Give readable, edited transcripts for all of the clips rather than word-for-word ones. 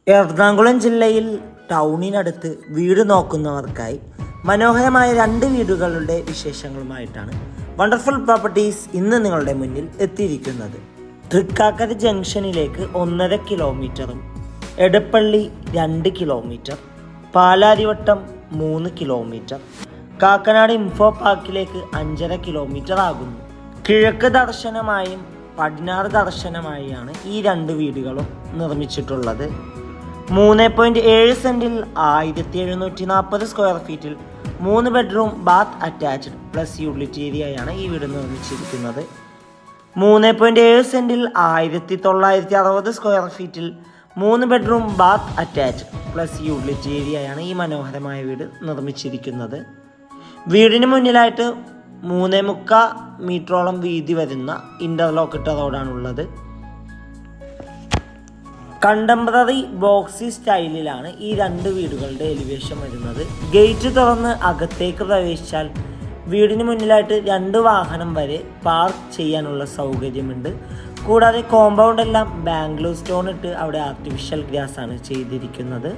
എറണാകുളം ജില്ലയിൽ ടൗണിനടുത്ത് വീട് നോക്കുന്നവർക്കായി മനോഹരമായ 2 വീടുകളുടെ വിശേഷങ്ങളുമായിട്ടാണ് വണ്ടർഫുൾ പ്രോപ്പർട്ടീസ് ഇന്ന് നിങ്ങളുടെ മുന്നിൽ എത്തിയിരിക്കുന്നത്. തൃക്കാക്കര ജംഗ്ഷനിലേക്ക് 1.5 കിലോമീറ്ററും Edappally 2 kilometre, Palarivattom 3 kilometre, Kakkanad info പാർക്കിലേക്ക് 5.5 കിലോമീറ്റർ ആകുന്നു. കിഴക്ക് ദർശനമായും പടിഞ്ഞാറ് ദർശനമായാണ് ഈ 2 വീടുകളും നിർമ്മിച്ചിട്ടുള്ളത്. 3.7 സെന്റിൽ 1740 സ്ക്വയർ ഫീറ്റിൽ 3 bedroom bath attached plus utility ഏരിയയാണ് ഈ വീട് നിർമ്മിച്ചിരിക്കുന്നത്. 3.7 സെന്റിൽ 1960 സ്ക്വയർ ഫീറ്റിൽ 3 bedroom bath attached plus utility ഏരിയയാണ് ഈ മനോഹരമായ വീട് നിർമ്മിച്ചിരിക്കുന്നത്. വീടിന് മുന്നിലായിട്ട് 3.25 മീറ്ററോളം വീതി വരുന്ന ഇന്റർലോക്കിട്ട റോഡാണുള്ളത്. കണ്ടംപററി ബോക്സി സ്റ്റൈലിലാണ് ഈ 2 വീടുകളുടെ എലിവേഷൻ വരുന്നത്. ഗേറ്റ് തുറന്ന് അകത്തേക്ക് പ്രവേശിച്ചാൽ വീടിന് മുന്നിലായിട്ട് 2 വാഹനം വരെ പാർക്ക് ചെയ്യാനുള്ള സൗകര്യമുണ്ട്. കൂടാതെ കോമ്പൗണ്ട് എല്ലാം ബാംഗ്ലൂർ സ്റ്റോൺ ഇട്ട് അവിടെ ആർട്ടിഫിഷ്യൽ ഗ്രാസ് ആണ് ചെയ്തിരിക്കുന്നത്.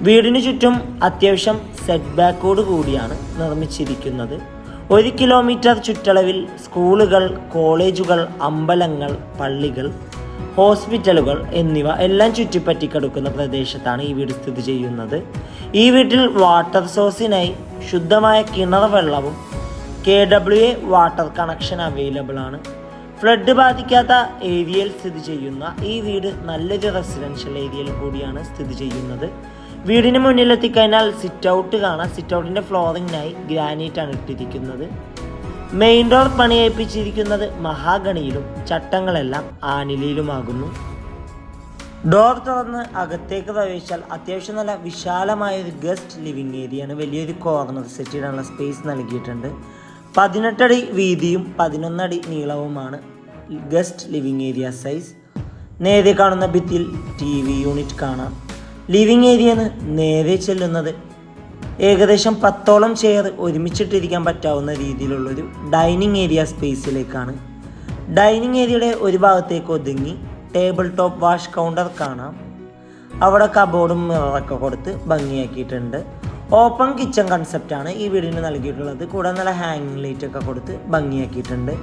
വീടിന് ചുറ്റും അത്യാവശ്യം സെറ്റ് ബാക്കോട് കൂടിയാണ് നിർമ്മിച്ചിരിക്കുന്നത്. 1 കിലോമീറ്റർ ചുറ്റളവിൽ സ്കൂളുകൾ, കോളേജുകൾ, അമ്പലങ്ങൾ, പള്ളികൾ, ഹോസ്പിറ്റലുകൾ എന്നിവ എല്ലാം ചുറ്റിപ്പറ്റി കിടക്കുന്ന പ്രദേശത്താണ് ഈ വീട് സ്ഥിതി ചെയ്യുന്നത്. ഈ വീട്ടിൽ വാട്ടർ സോഴ്സിനായി ശുദ്ധമായ കിണർ വെള്ളവും KWA വാട്ടർ കണക്ഷൻ അവൈലബിൾ ആണ്. ഫ്ലഡ് ബാധിക്കാത്ത ഏരിയയിൽ സ്ഥിതി ചെയ്യുന്ന ഈ വീട് നല്ലൊരു റെസിഡൻഷ്യൽ ഏരിയയിൽ കൂടിയാണ് സ്ഥിതി ചെയ്യുന്നത്. വീടിന് മുന്നിലെത്തിക്കഴിഞ്ഞാൽ സിറ്റ് ഔട്ട് കാണാം. സിറ്റ് ഔട്ടിൻ്റെ ഫ്ലോറിങ്ങിനായി ഗ്രാനൈറ്റാണ് ഇട്ടിരിക്കുന്നത്. മെയിൻ ഡോർ പണിയേൽപ്പിച്ചിരിക്കുന്നത് മഹാഗണിയിലും ചട്ടങ്ങളെല്ലാം ആനിലയിലുമാകുന്നു. ഡോർ തുറന്ന് അകത്തേക്ക് പ്രവേശിച്ചാൽ അത്യാവശ്യം നല്ല വിശാലമായ ഒരു ഗസ്റ്റ് ലിവിങ് ഏരിയയാണ്. വലിയൊരു കോർണർ സെറ്റ് ചെയ്യാനുള്ള സ്പേസ് നൽകിയിട്ടുണ്ട്. 18 അടി വീതിയും 11 അടി നീളവുമാണ് ഗസ്റ്റ് ലിവിങ് ഏരിയ സൈസ്. നേരെ കാണുന്ന ഭിത്തിയിൽ TV യൂണിറ്റ് കാണാം. ലിവിങ് ഏരിയന്ന് നേരെ ചെല്ലുന്നത് ഏകദേശം 10ഓളം ചെയർ ഒരുമിച്ചിട്ടിരിക്കാൻ പറ്റാവുന്ന രീതിയിലുള്ളൊരു ഡൈനിങ് ഏരിയ സ്പേസിലേക്കാണ്. ഡൈനിങ് ഏരിയയുടെ ഒരു ഭാഗത്തേക്ക് ഒതുങ്ങി ടേബിൾ ടോപ്പ് വാഷ് കൗണ്ടർ കാണാം. അവിടെ കബോർഡും മിററൊക്കെ കൊടുത്ത് ഭംഗിയാക്കിയിട്ടുണ്ട്. ഓപ്പൺ കിച്ചൺ കൺസെപ്റ്റാണ് ഈ വീടിന് നൽകിയിട്ടുള്ളത്. കൂടെ നല്ല ഹാങ്ങിങ് ലൈറ്റ് ഒക്കെ കൊടുത്ത് ഭംഗിയാക്കിയിട്ടുണ്ട്.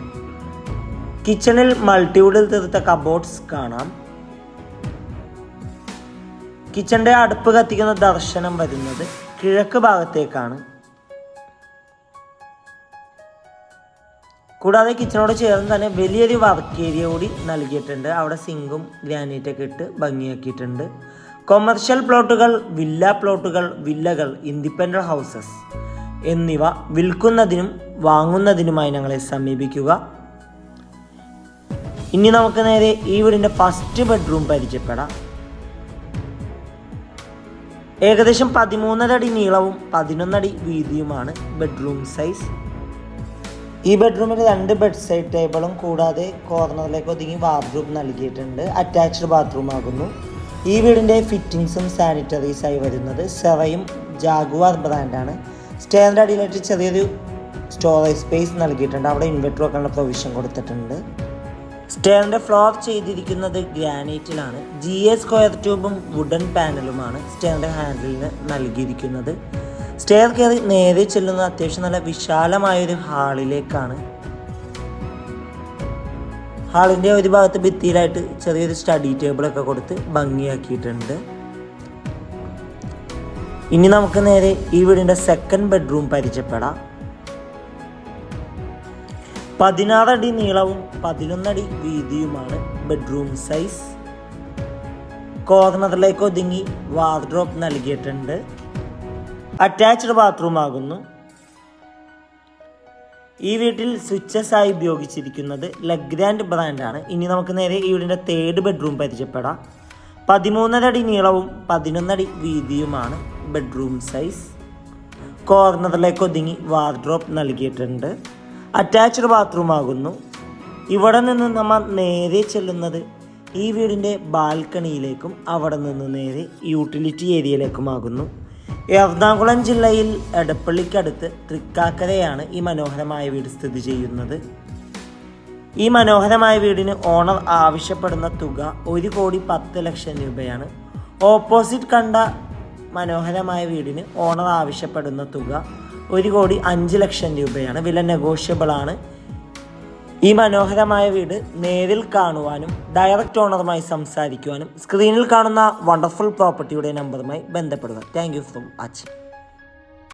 കിച്ചണിൽ മൾട്ടിവുഡിൽ തീർത്ത കബോർഡ്സ് കാണാം. കിച്ചണിൻ്റെ അടുപ്പ് കത്തിക്കുന്ന ദർശനം വരുന്നത് കിഴക്ക് ഭാഗത്തേക്കാണ്. കൂടാതെ കിച്ചണോട് ചേർന്ന് തന്നെ വലിയൊരു വർക്ക് ഏരിയ കൂടി നൽകിയിട്ടുണ്ട്. അവിടെ സിങ്കും ഗ്രാനൈറ്റൊക്കെ ഇട്ട് ഭംഗിയാക്കിയിട്ടുണ്ട്. കൊമേർഷ്യൽ പ്ലോട്ടുകൾ, വില്ല പ്ലോട്ടുകൾ, വില്ലകൾ, ഇൻഡിപെൻഡന്റ് ഹൗസസ് എന്നിവ വിൽക്കുന്നതിനും വാങ്ങുന്നതിനുമായി ഞങ്ങളെ സമീപിക്കുക. ഇനി നമുക്ക് നേരെ ഈ വീടിൻ്റെ ഫസ്റ്റ് ബെഡ്റൂം പരിചയപ്പെടാം. ഏകദേശം 13 അടി നീളവും 11 അടി വീതിയുമാണ് ബെഡ്റൂം സൈസ്. ഈ ബെഡ്റൂമിൽ 2 ബെഡ് സൈഡ് ടേബിളും കൂടാതെ കോർണറിലേക്ക് ഒതുങ്ങി വാർഡ്രോബ് നൽകിയിട്ടുണ്ട്. അറ്റാച്ച്ഡ് ബാത്റൂം ആകുന്നു. ഈ വീടിൻ്റെ ഫിറ്റിങ്സും സാനിറ്ററീസായി വരുന്നത് സെറയും ജാഗ്വാർ ബ്രാൻഡാണ്. സ്റ്റെയറിൻ്റെ അടിയിലായിട്ട് ചെറിയൊരു സ്റ്റോറേജ് സ്പേസ് നൽകിയിട്ടുണ്ട്. അവിടെ ഇൻവെർട്ടർ വെക്കാനുള്ള പ്രൊവിഷൻ കൊടുത്തിട്ടുണ്ട്. സ്റ്റെയറിൻ്റെ ഫ്ലോർ ചെയ്തിരിക്കുന്നത് ഗ്രാനൈറ്റിലാണ്. GA സ്ക്വയർ ട്യൂബും വുഡൻ പാനലുമാണ് സ്റ്റെയറിൻ്റെ ഹാൻഡിലിന് നൽകിയിരിക്കുന്നത്. സ്റ്റെയർ കയറി നേരെ ചെല്ലുന്ന അത്യാവശ്യം നല്ല വിശാലമായൊരു ഹാളിലേക്കാണ്. ഹാളിൻ്റെ ഒരു ഭാഗത്ത് ഭിത്തിയിലായിട്ട് ചെറിയൊരു സ്റ്റഡി ടേബിളൊക്കെ കൊടുത്ത് ഭംഗിയാക്കിയിട്ടുണ്ട്. ഇനി നമുക്ക് നേരെ ഈ വീടിൻ്റെ സെക്കൻഡ് ബെഡ്റൂം പരിചയപ്പെടാം. 16 അടി നീളവും 11 അടി വീതിയുമാണ് ബെഡ്റൂം സൈസ്. കോർണറിലേക്ക് ഒതുങ്ങി വാർഡ്രോബ് നൽകിയിട്ടുണ്ട്. അറ്റാച്ച്ഡ് ബാത്റൂം ആകുന്നു. ഈ വീട്ടിൽ സ്വിച്ചസ് ആയി ഉപയോഗിച്ചിരിക്കുന്നത് ലഗ്രാൻഡ് ബ്രാൻഡാണ്. ഇനി നമുക്ക് നേരെ ഈ വീടിൻ്റെ തേർഡ് ബെഡ്റൂം പരിചയപ്പെടാം. 13 അടി നീളവും 11 അടി വീതിയുമാണ് ബെഡ്റൂം സൈസ്. കോർണറിലേക്ക് ഒതുങ്ങി വാർഡ്രോബ് നൽകിയിട്ടുണ്ട്. അറ്റാച്ച്ഡ് ബാത്റൂം ആകുന്നു. ഇവിടെ നിന്ന് നമ്മൾ നേരെ ചെല്ലുന്നത് ഈ വീടിൻ്റെ ബാൽക്കണിയിലേക്കും അവിടെ നിന്ന് നേരെ യൂട്ടിലിറ്റി ഏരിയയിലേക്കുമാകുന്നു. എറണാകുളം ജില്ലയിൽ എടപ്പള്ളിക്കടുത്ത് തൃക്കാക്കരയാണ് ഈ മനോഹരമായ വീട് സ്ഥിതി ചെയ്യുന്നത്. ഈ മനോഹരമായ വീടിന് ഓണർ ആവശ്യപ്പെടുന്ന തുക 1,10,00,000 രൂപയാണ്. ഓപ്പോസിറ്റ് കണ്ട മനോഹരമായ വീടിന് ഓണർ ആവശ്യപ്പെടുന്ന തുക 1,05,00,000 രൂപയാണ്. വില നെഗോഷ്യബിൾ ആണ്. ഈ മനോഹരമായ വീട് നേരിൽ കാണുവാനും ഡയറക്റ്റ് ഓണറുമായി സംസാരിക്കുവാനും സ്ക്രീനിൽ കാണുന്ന വണ്ടർഫുൾ പ്രോപ്പർട്ടിയുടെ നമ്പറുമായി ബന്ധപ്പെടുക. Thank you for watching.